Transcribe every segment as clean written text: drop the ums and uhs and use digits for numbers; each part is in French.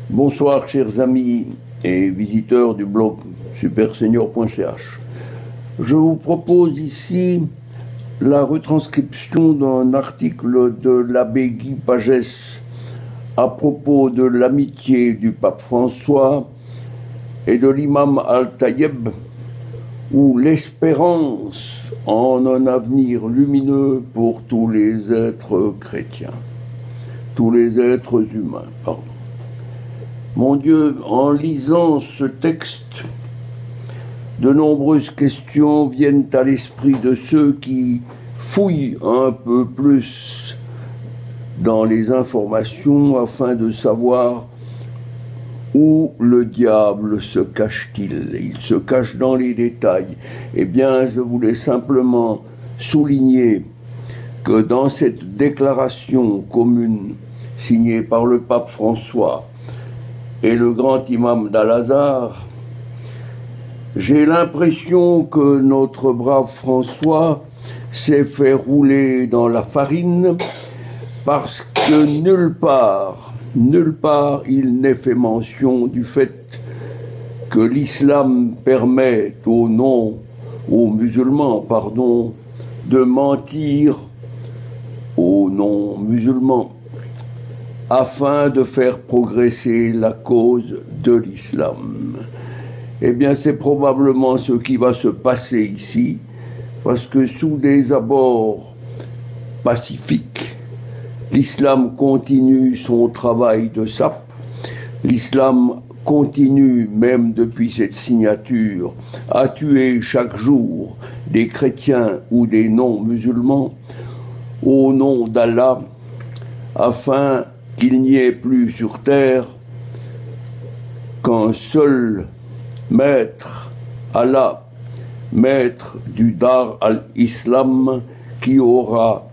Bonsoir chers amis et visiteurs du blog supersenior.ch. Je vous propose ici la retranscription d'un article de l'abbé Guy Pagès à propos de l'amitié du pape François et de l'imam Al-Tayeb, ou l'espérance en un avenir lumineux pour tous les êtres chrétiens, tous les êtres humains, pardon. Mon Dieu, en lisant ce texte, de nombreuses questions viennent à l'esprit de ceux qui fouillent un peu plus dans les informations afin de savoir où le diable se cache-t-il. Il se cache dans les détails. Eh bien, je voulais simplement souligner que dans cette déclaration commune signée par le pape François et le grand imam d'Al-Azhar, j'ai l'impression que notre brave François s'est fait rouler dans la farine parce que nulle part il n'est fait mention du fait que l'islam permet aux musulmans, de mentir aux non-musulmans afin de faire progresser la cause de l'islam. Eh bien, c'est probablement ce qui va se passer ici, parce que sous des abords pacifiques, l'islam continue son travail de sape, l'islam continue, même depuis cette signature, à tuer chaque jour des chrétiens ou des non-musulmans au nom d'Allah, afin qu'il n'y ait plus sur terre qu'un seul maître, Allah, maître du Dar al-Islam, qui aura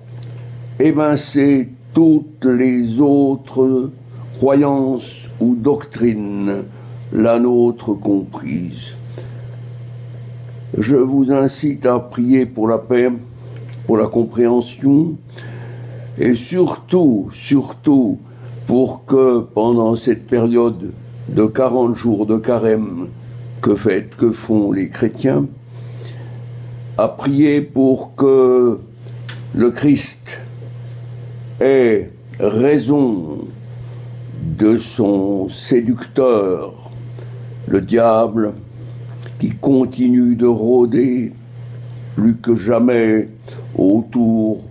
évincé toutes les autres croyances ou doctrines, la nôtre comprise. Je vous incite à prier pour la paix, pour la compréhension, et surtout, pour que pendant cette période de 40 jours de carême que font les chrétiens, à prier pour que le Christ ait raison de son séducteur, le diable, qui continue de rôder plus que jamais autour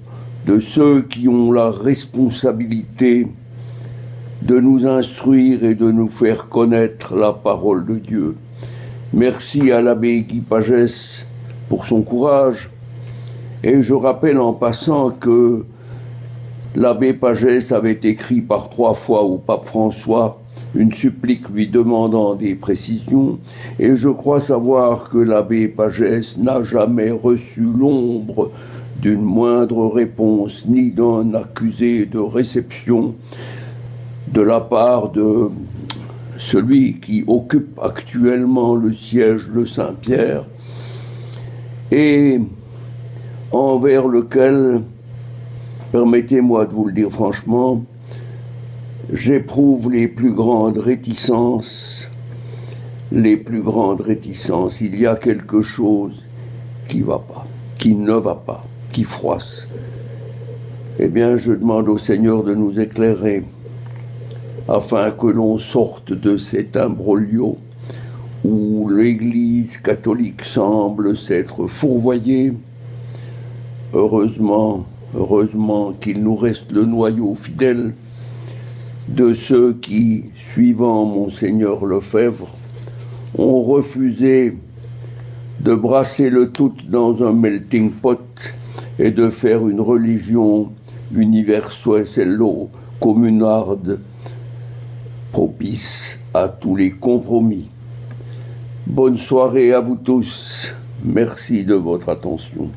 de ceux qui ont la responsabilité de nous instruire et de nous faire connaître la parole de Dieu. Merci à l'abbé Guy Pagès pour son courage, et je rappelle en passant que l'abbé Pagès avait écrit par 3 fois au pape François une supplique lui demandant des précisions, et je crois savoir que l'abbé Pagès n'a jamais reçu l'ombre d'une moindre réponse, ni d'un accusé de réception de la part de celui qui occupe actuellement le siège de Saint-Pierre, et envers lequel, permettez-moi de vous le dire franchement, j'éprouve les plus grandes réticences. Il y a quelque chose qui ne va pas, qui froisse. Eh bien, je demande au Seigneur de nous éclairer afin que l'on sorte de cet imbroglio où l'Église catholique semble s'être fourvoyée. Heureusement qu'il nous reste le noyau fidèle de ceux qui, suivant Monseigneur Lefebvre, ont refusé de brasser le tout dans un melting pot et de faire une religion universelle, communarde, propice à tous les compromis. Bonne soirée à vous tous. Merci de votre attention.